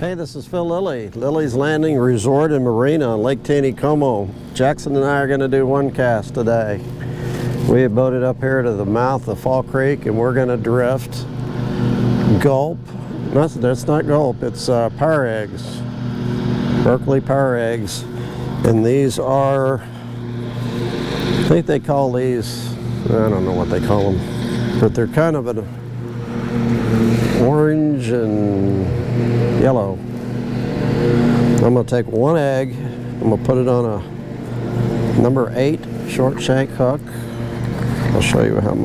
Hey, this is Phil Lilley, Lilley's Landing Resort and Marina on Lake Taneycomo. Jackson and I are going to do one cast today. We have boated up here to the mouth of Fall Creek and we're going to drift gulp. That's not gulp, it's PowerEggs, Berkeley PowerEggs. And these are, I think they call these, I don't know what they call them, but they're kind of an orange and yellow. I'm going to take one egg, I'm going to put it on a number 8 short shank hook. I'll show you how I'm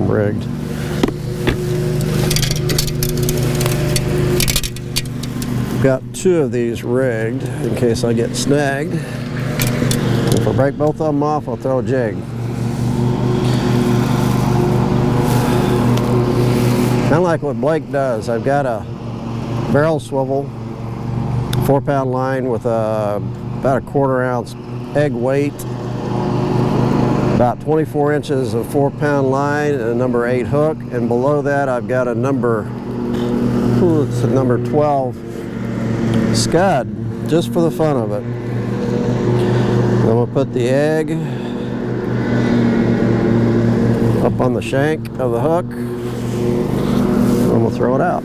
rigged. I've got 2 of these rigged in case I get snagged. If I break both of them off, I'll throw a jig. Kind of like what Blake does. I've got a barrel swivel, 4-pound line with about a 1/4 ounce egg weight, about 24 inches of 4-pound line and a number 8 hook, and below that I've got a number 12 scud, just for the fun of it. I'm going to put the egg up on the shank of the hook. I'm going to throw it out.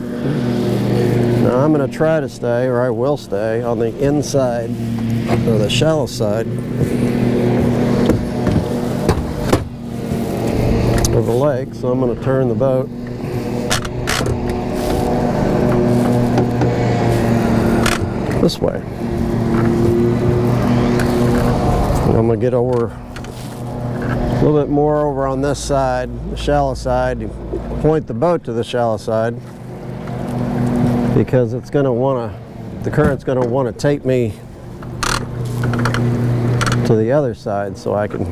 Now I'm going to try to stay, or I will stay, on the inside, or the shallow side of the lake. So I'm going to turn the boat this way. And I'm going to get over a little bit more over on this side, the shallow side. Point the boat to the shallow side because it's going to want to, the current's going to want to take me to the other side so I can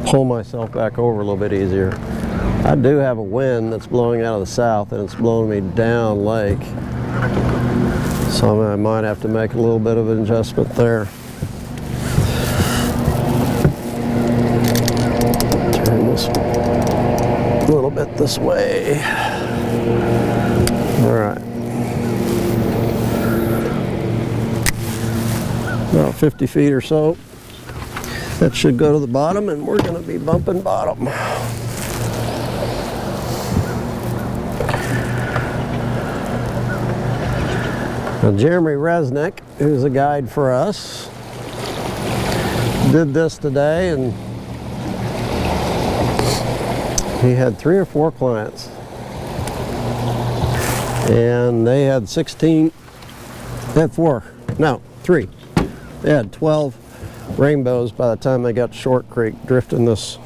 pull myself back over a little bit easier. I do have a wind that's blowing out of the south and it's blowing me down lake, so I might have to make a little bit of an adjustment there. Turn this a little bit this way. All right. About 50 feet or so. That should go to the bottom, and we're going to be bumping bottom. Now, Jeremy Resnick, who's a guide for us, did this today, and he had 3 or 4 clients, and they had 3. They had 12 rainbows by the time they got to Short Creek drifting this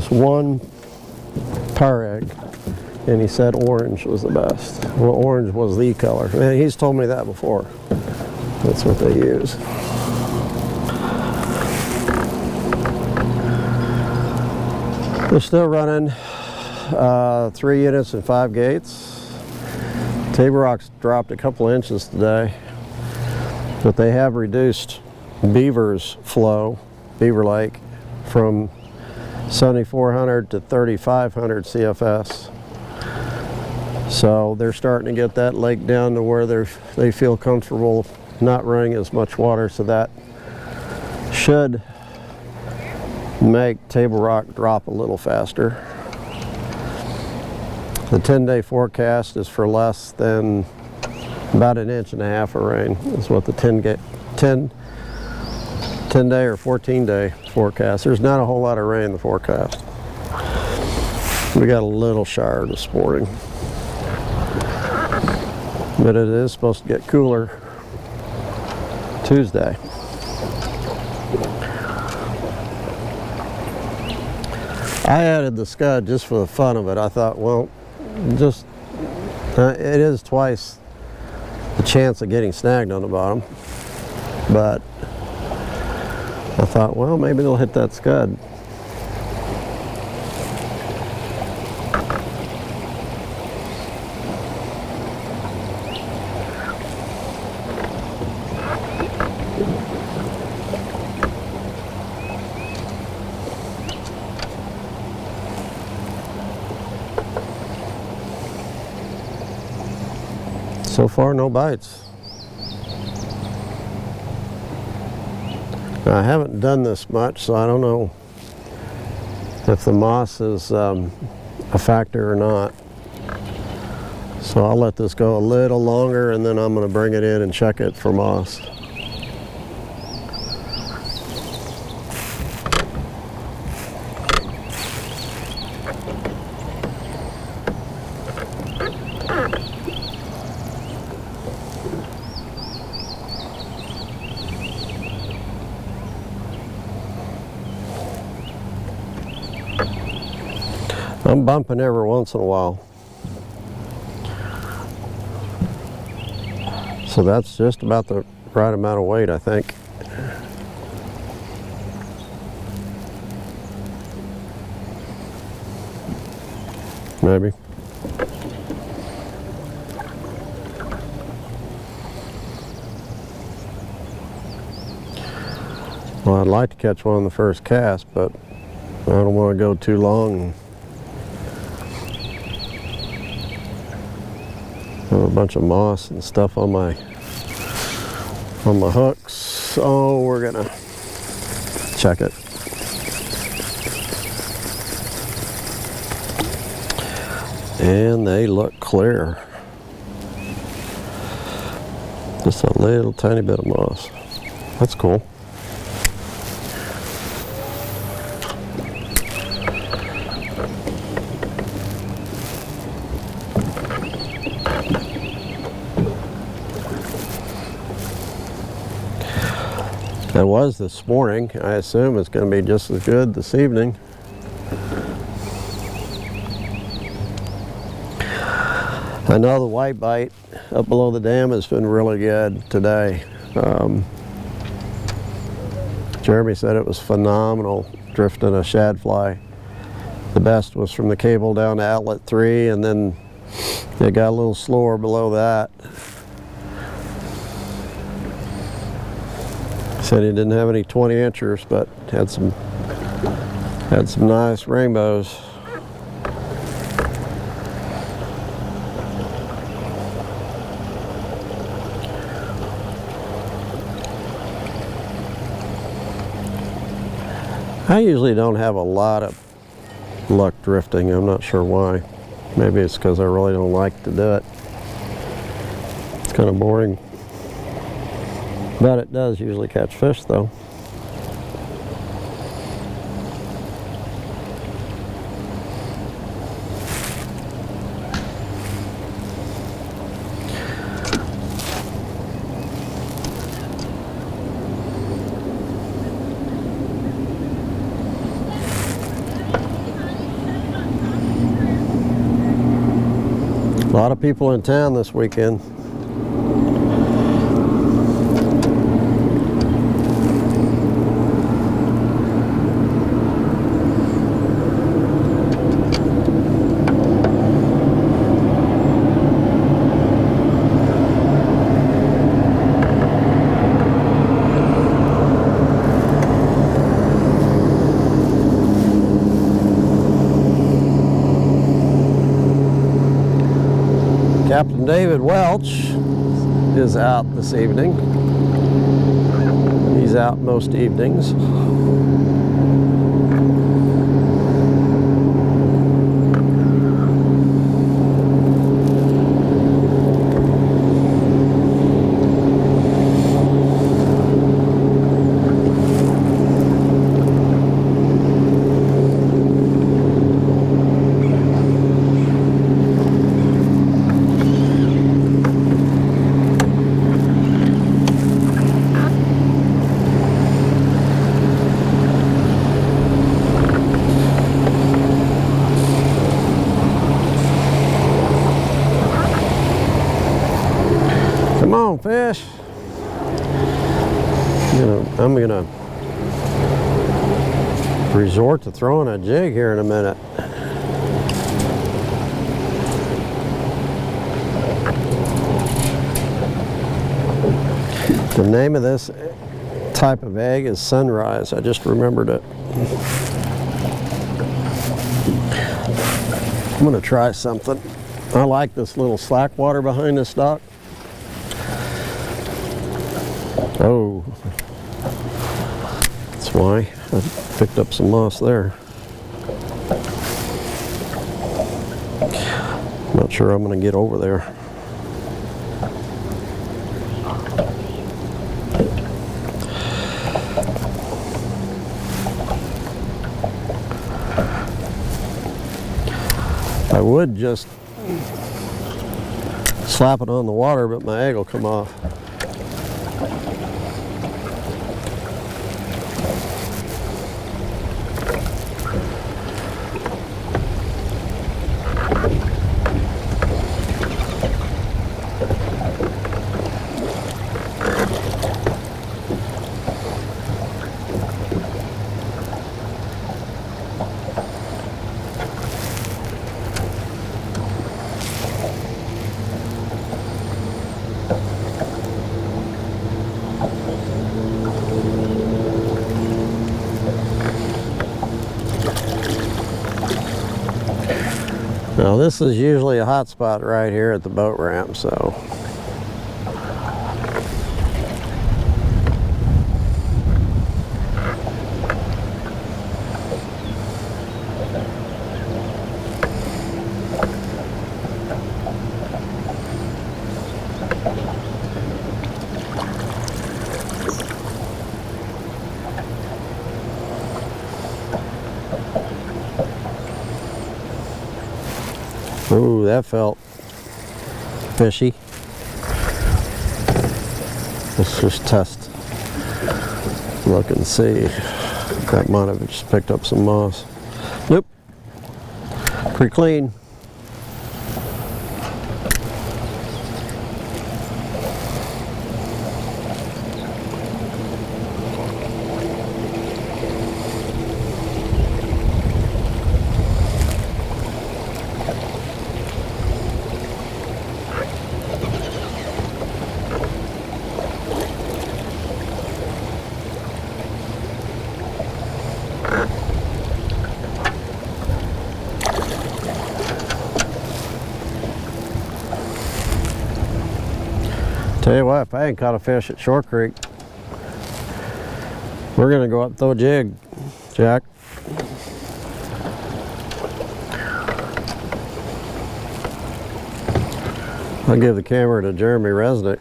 one PowerEgg, and he said orange was the best. Well, orange was the color. Man, he's told me that before. That's what they use. They're still running 3 units and 5 gates. Table Rock's dropped a couple inches today, but they have reduced Beaver's flow, Beaver Lake, from 7,400 to 3,500 CFS. So they're starting to get that lake down to where they feel comfortable not running as much water, so that should make Table Rock drop a little faster. The 10-day forecast is for less than about 1.5 inches of rain. Is what the 10-day or 14-day forecast. There's not a whole lot of rain in the forecast. We got a little shower this morning, but it is supposed to get cooler Tuesday. I added the scud just for the fun of it. I thought, well, just it is twice the chance of getting snagged on the bottom, but I thought, well, maybe they'll hit that scud. So far, no bites. Now, I haven't done this much, so I don't know if the moss is a factor or not. So I'll let this go a little longer, and then I'm going to bring it in and check it for moss. I'm bumping every once in a while. So that's just about the right amount of weight, I think. Maybe. Well, I'd like to catch one on the first cast, but I don't want to go too long. A bunch of moss and stuff on my hooks. So we're gonna check it. And they look clear. Just a little tiny bit of moss. That's cool. It was this morning. I assume it's going to be just as good this evening. I know the white bite up below the dam has been really good today. Jeremy said it was phenomenal drifting a shad fly. The best was from the cable down to outlet 3, and then it got a little slower below that. Said he didn't have any 20-inchers, but had some nice rainbows. I usually don't have a lot of luck drifting. I'm not sure why. Maybe it's because I really don't like to do it. It's kind of boring. But it does usually catch fish, though. A lot of people in town this weekend. Captain David Welch is out this evening. He's out most evenings. Come on, fish. I'm gonna resort to throwing a jig here in a minute. The name of this type of egg is Sunrise. I just remembered it. I'm gonna try something. I like this little slack water behind this dock. Oh, that's why I picked up some moss there. Not sure I'm going to get over there. I would just slap it on the water, but my egg will come off. Now this is usually a hot spot right here at the boat ramp, so ooh, that felt fishy. Let's just test. Look and see. That might have just picked up some moss. Nope. Pretty clean. Tell you what, if I ain't caught a fish at Shore Creek, we're gonna go up and throw a jig, Jack. I'll give the camera to Jeremy Resnick.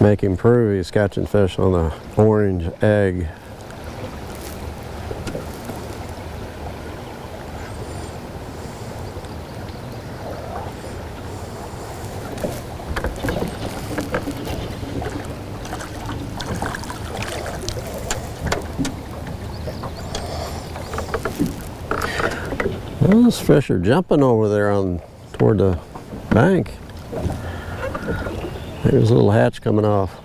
Make him prove he's catching fish on the orange egg. Those fish are jumping over there on toward the bank. There's a little hatch coming off.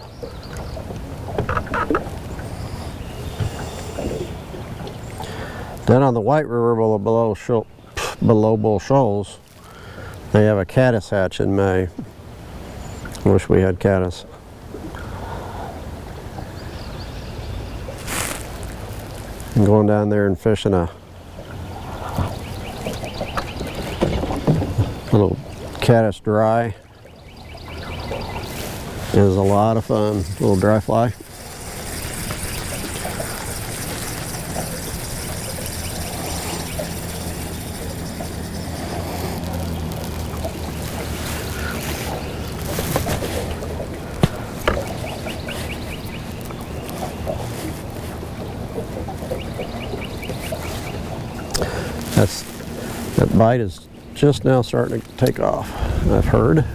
Then on the White River below Bull Shoals, they have a caddis hatch in May. I wish we had caddis. I'm going down there and fishing a little caddis dry. It is a lot of fun. Little dry fly. That bite is just now starting to take off, I've heard.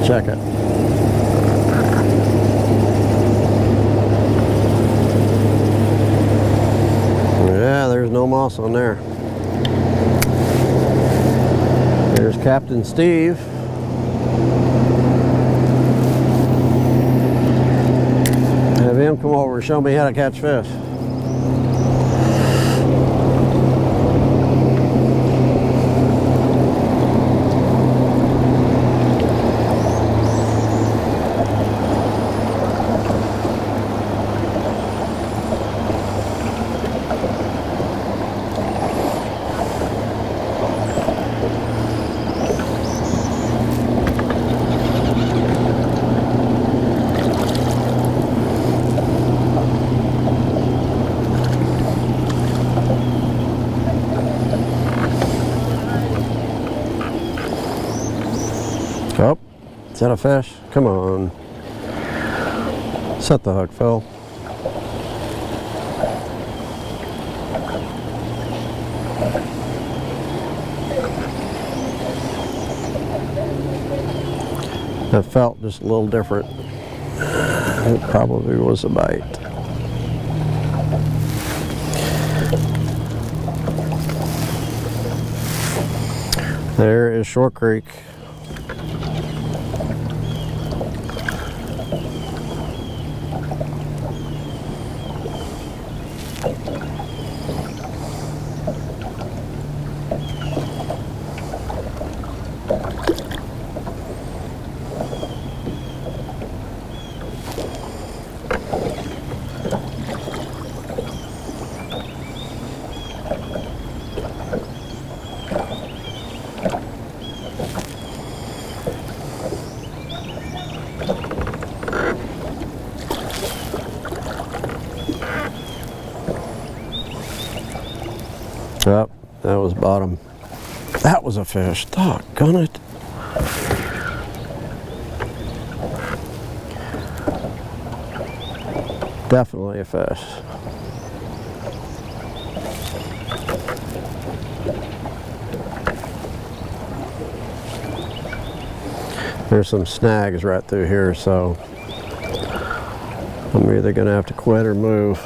Check it. Yeah, there's no moss on there. There's Captain Steve. Have him come over and show me how to catch fish. Oh, is that a fish? Come on. Set the hook, Phil. That felt just a little different. It probably was a bite. There is Short Creek. Yep, that was bottom. That was a fish. Doggone it. Definitely a fish. There's some snags right through here, so I'm either going to have to quit or move.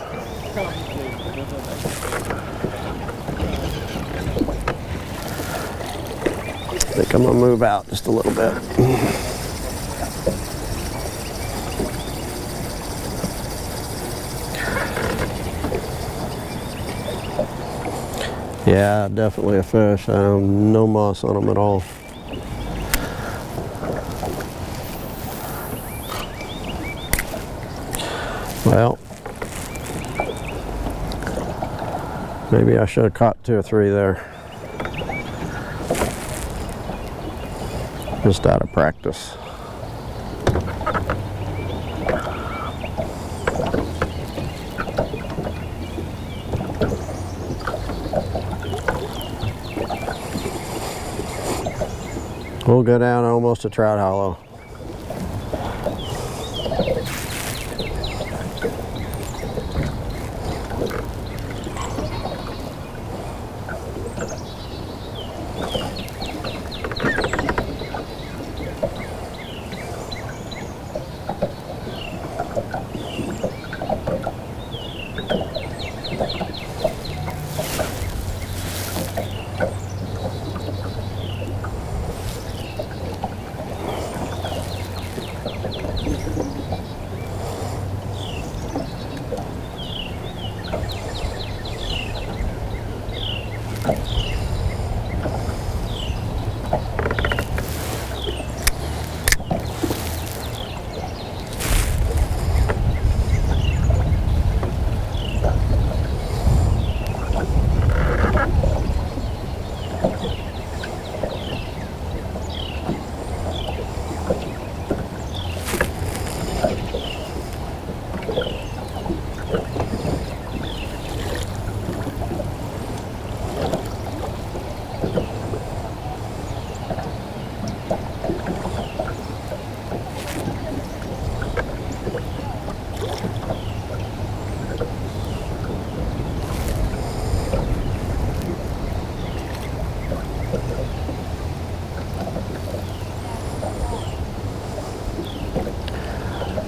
I think I'm going to move out just a little bit. Yeah, definitely a fish. No moss on them at all. Well, maybe I should have caught 2 or 3 there. Just out of practice. We'll go down almost to Trout Hollow.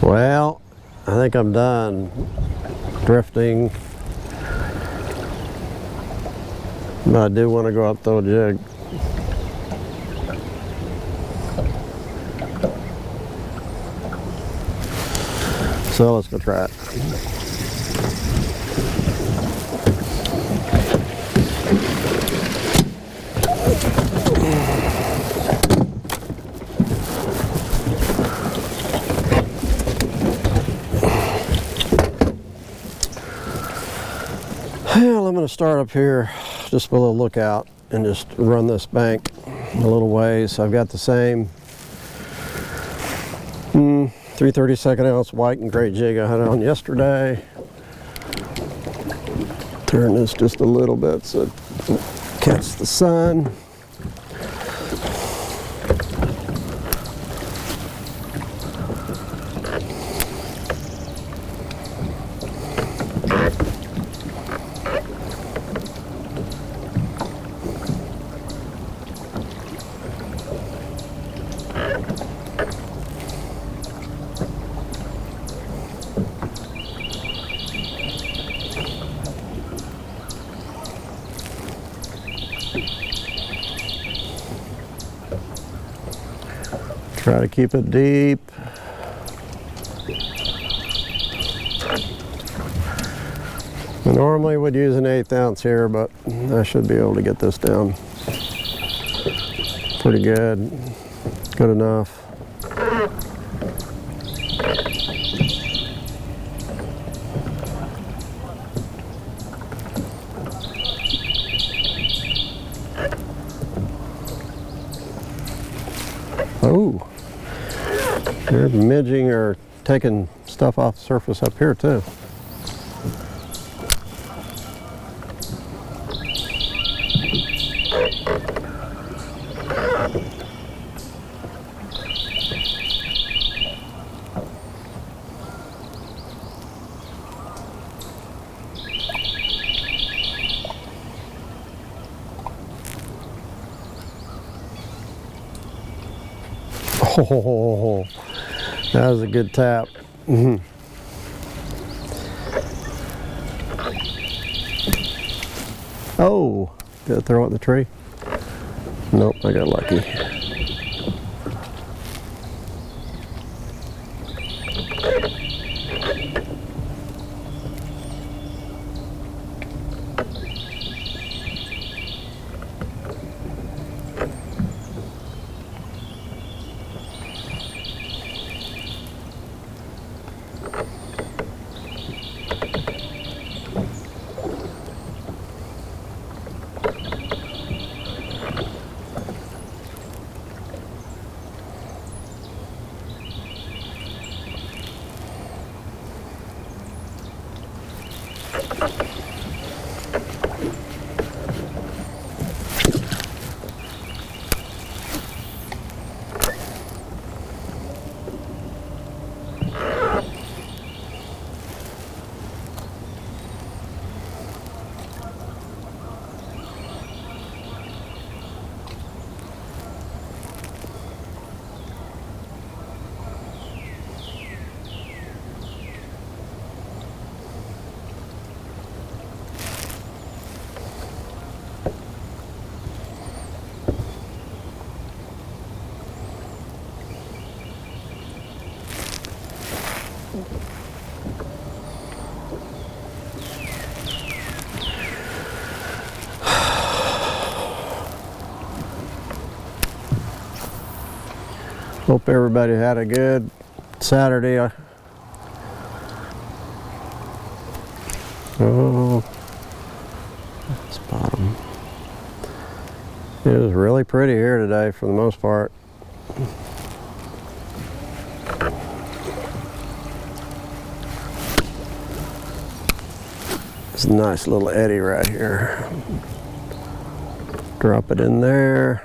Well, I think I'm done drifting, but I do want to go up throw a jig. So let's go try it. Well, I'm going to start up here just with a lookout and just run this bank a little ways. I've got the same 3/32 ounce white and gray jig I had on yesterday. Turn this just a little bit so it catch the sun. Try to keep it deep. I normally would use an 1/8 ounce here, but I should be able to get this down pretty good. Good enough. Oh, they're midging or taking stuff off the surface up here too. Oh, that was a good tap. Oh, did I throw it in the tree? Nope, I got lucky. Hope everybody had a good Saturday. Oh, that's bottom. It was really pretty here today for the most part. It's a nice little eddy right here. Drop it in there.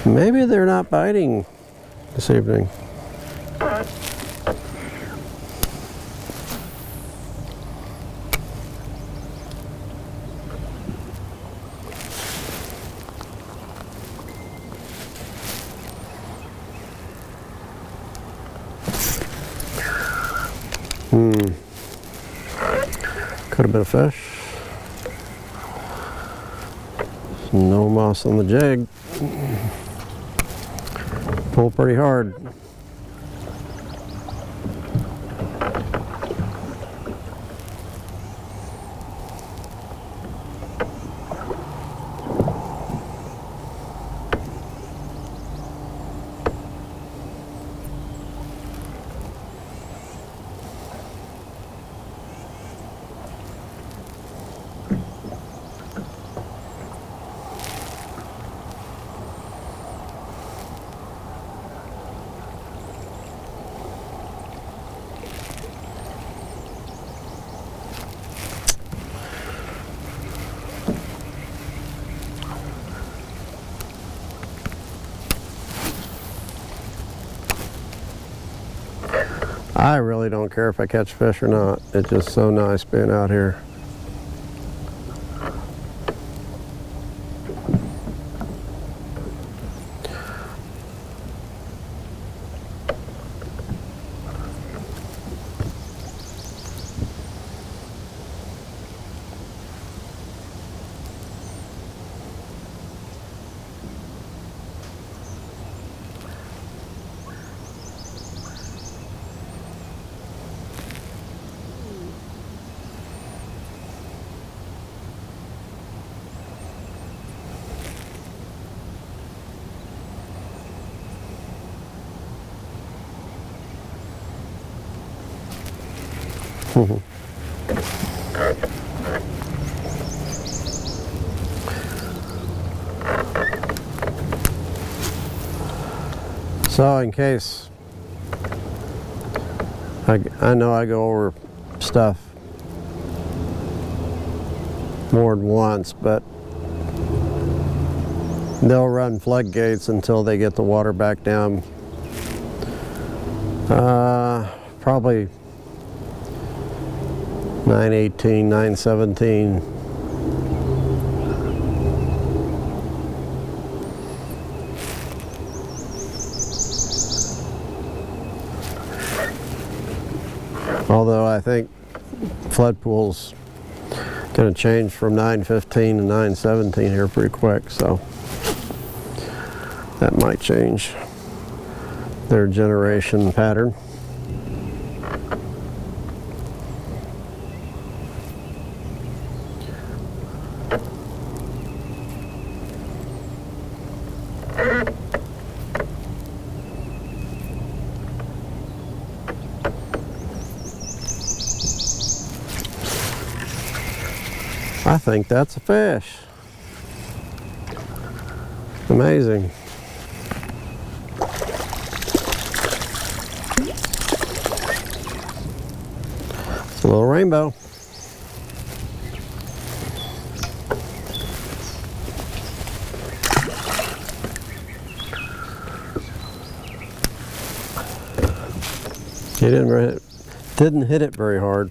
Maybe they're not biting this evening. Could have been a fish. No moss on the jig. Pull pretty hard. I really don't care if I catch fish or not. It's just so nice being out here. So in case I know I go over stuff more than once, but they'll run floodgates until they get the water back down. Probably 9:18, 9:17. Although I think flood pool's going to change from 9:15 to 9:17 here pretty quick, so that might change their generation pattern. I think that's a fish. Amazing. It's a little rainbow. He didn't hit it very hard.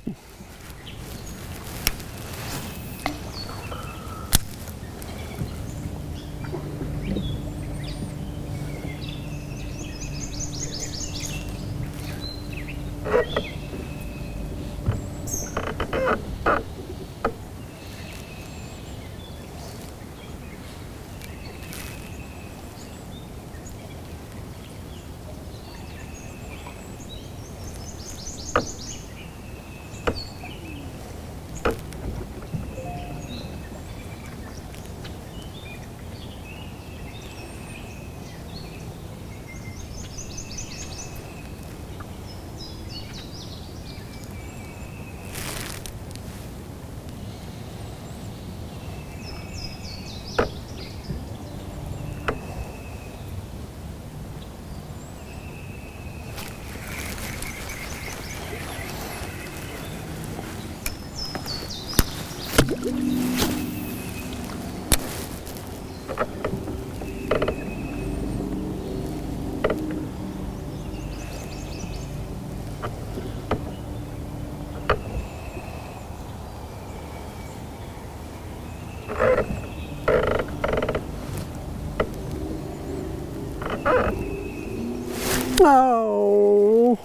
Oh.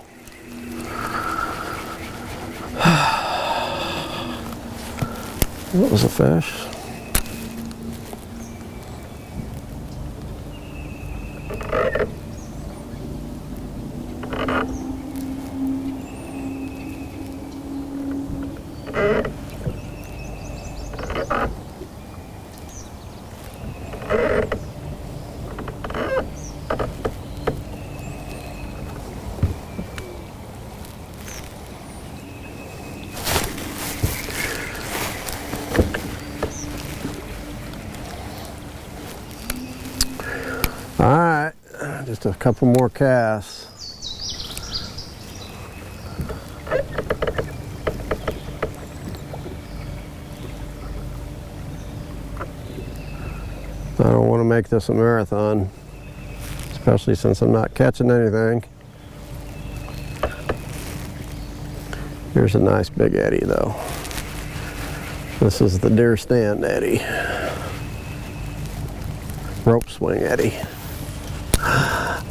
That was a fish. All right, just a couple more casts. I don't want to make this a marathon, especially since I'm not catching anything. Here's a nice big eddy though. This is the deer stand eddy. Rope swing eddy.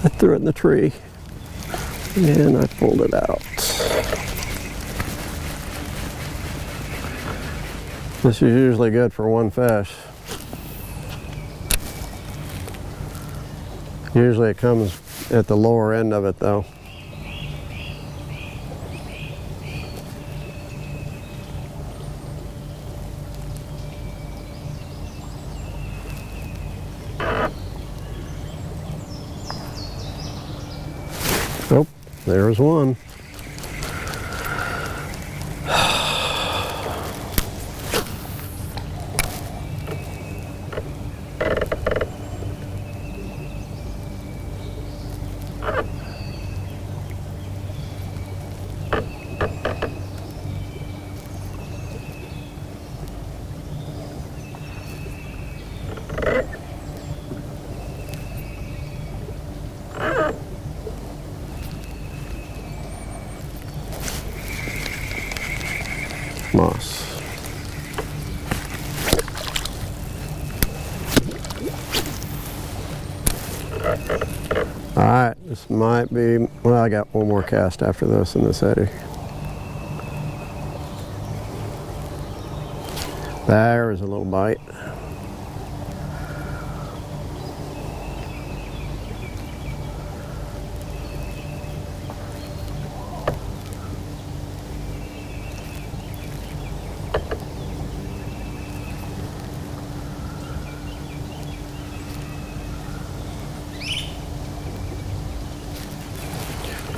I threw it in the tree and I pulled it out. This is usually good for one fish. Usually it comes at the lower end of it though. Oh, there's one. Moss. All right, this might be, well, I got one more cast after this in this eddy. There is a little bite.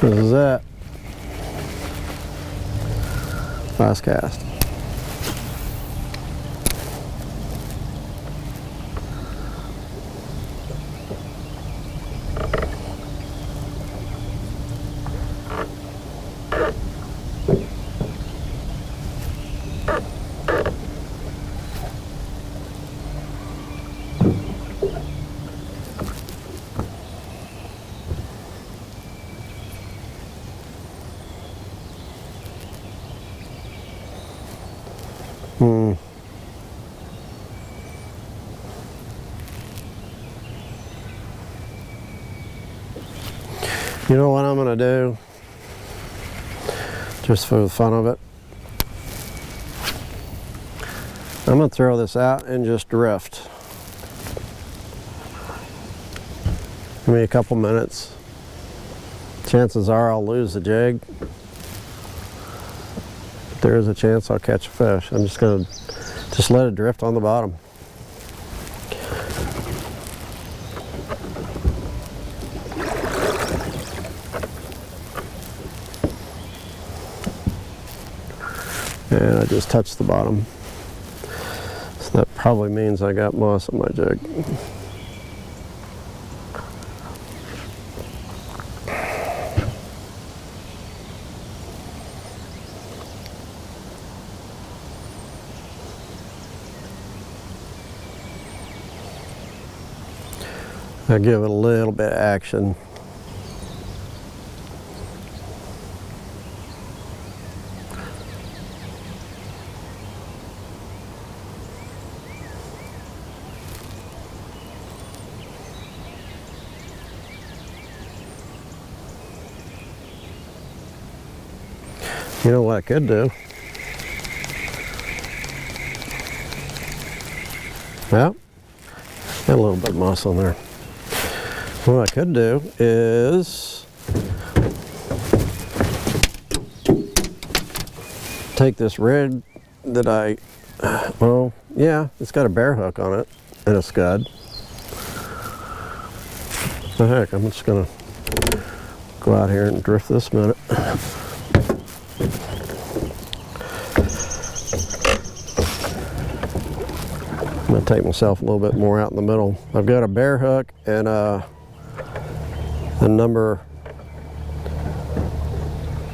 This is it. Last cast. You know what I'm going to do, just for the fun of it? I'm going to throw this out and just drift. Give me a couple minutes. Chances are I'll lose the jig. But there is a chance I'll catch a fish. I'm just going to just let it drift on the bottom. And I just touched the bottom. So that probably means I got moss on my jig. I give it a little bit of action. You know what I could do? Well, got a little bit of moss on there. What I could do is take this red that well, yeah, it's got a bear hook on it and a scud. The heck, I'm just gonna go out here and drift this minute. I'm gonna take myself a little bit more out in the middle. I've got a bear hook and a number,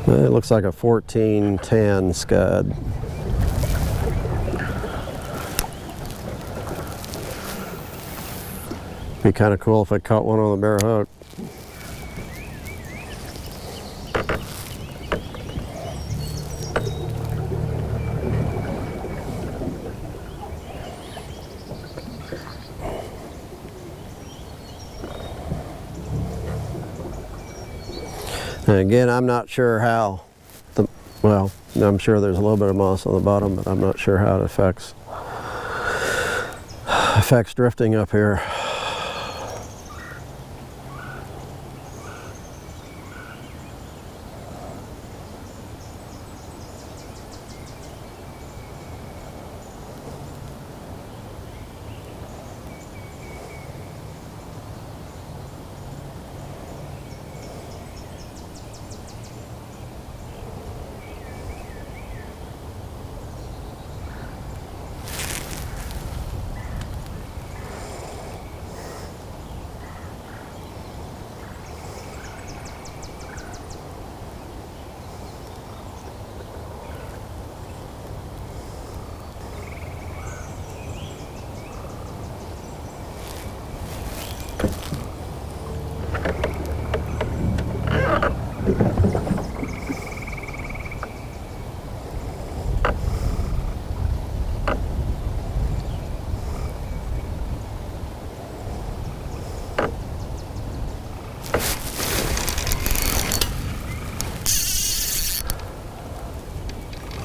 it looks like a 1410 scud. Be kind of cool if I caught one on the bear hook. And again, I'm not sure how well, I'm sure there's a little bit of moss on the bottom, but I'm not sure how it affects drifting up here.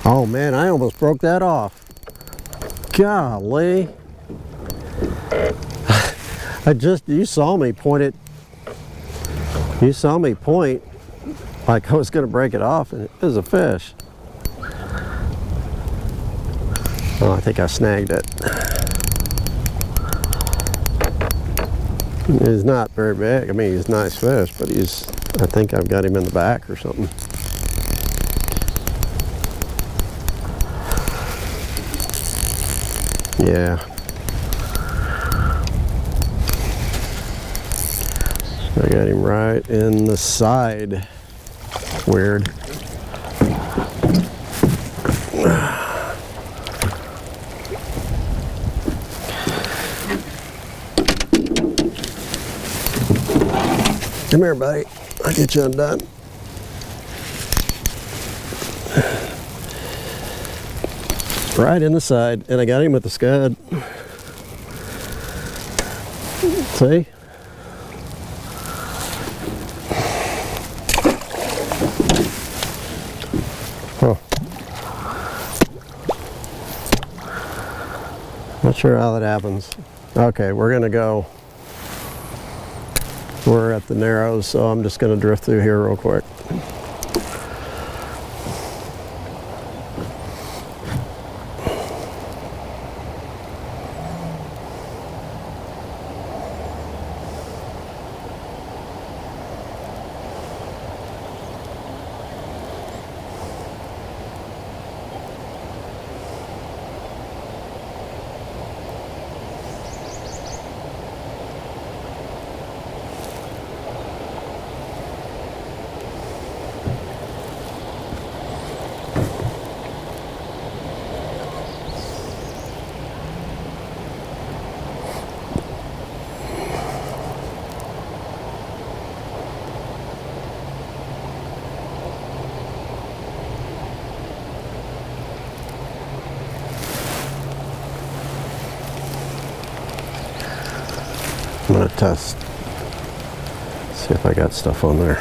Oh man, I almost broke that off. Golly. You saw me point it. You saw me point like I was going to break it off, and it was a fish. Oh, I think I snagged it. He's not very big. I mean, he's a nice fish, but I think I've got him in the back or something. Yeah. I got him right in the side. Weird. Come here, buddy. I'll get you undone. Right in the side, and I got him with the scud. See? Oh. Not sure how that happens. Okay, we're gonna go. We're at the Narrows, so I'm just gonna drift through here real quick. I'm gonna test, see if I got stuff on there.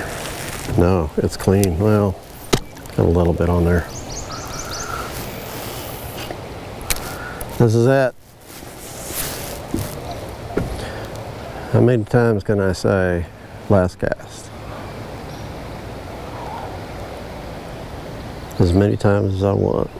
No, it's clean. Well, Got a little bit on there. This is it. How many times can I say last cast? As many times as I want.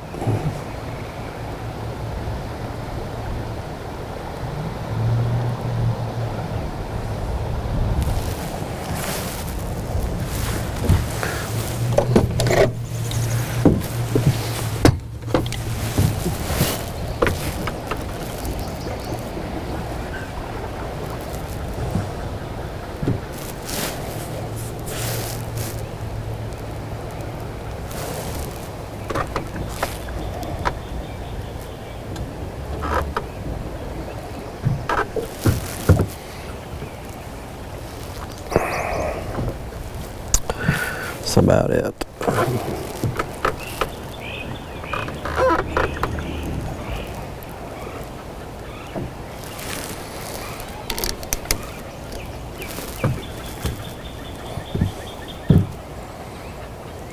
That's about it.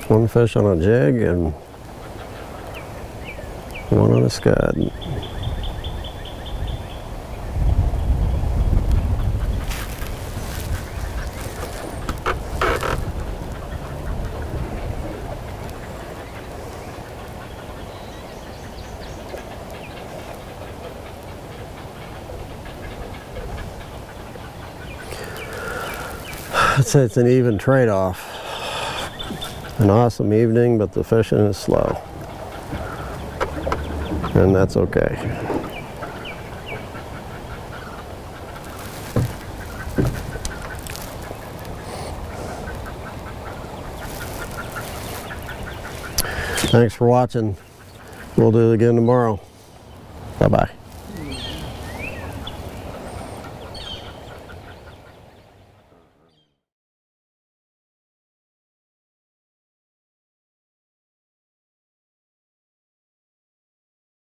One fish on a jig and one on a scud. I'd say it's an even trade-off. An awesome evening, but the fishing is slow. And that's okay. Thanks for watching. We'll do it again tomorrow. Bye-bye.